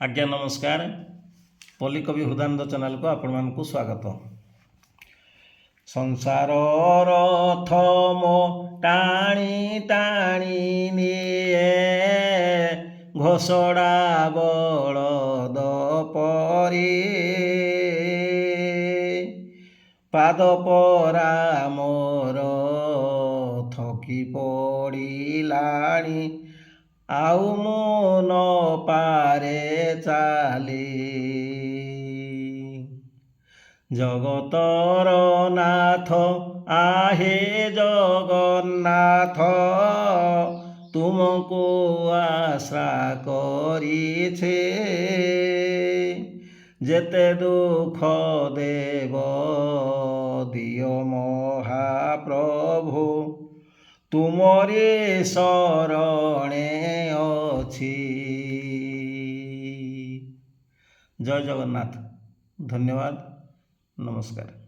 आज्ञा नमस्कार। पल्ली कवि हृदानंद चैनल को आपण मानकु स्वागत। संसार रथ मो टाणी टाणी निए घोषड़ा बलद परी पाद परा मोर थकी पड़िलाणी आउ मु न पारे चाली जगतर नाथ आहे जगन्नाथ तुमको आशा करिछे जेते दुख देव दियो महाप्रभु तुमरी शरणे अछि। जय जगन्नाथ। धन्यवाद। नमस्कार।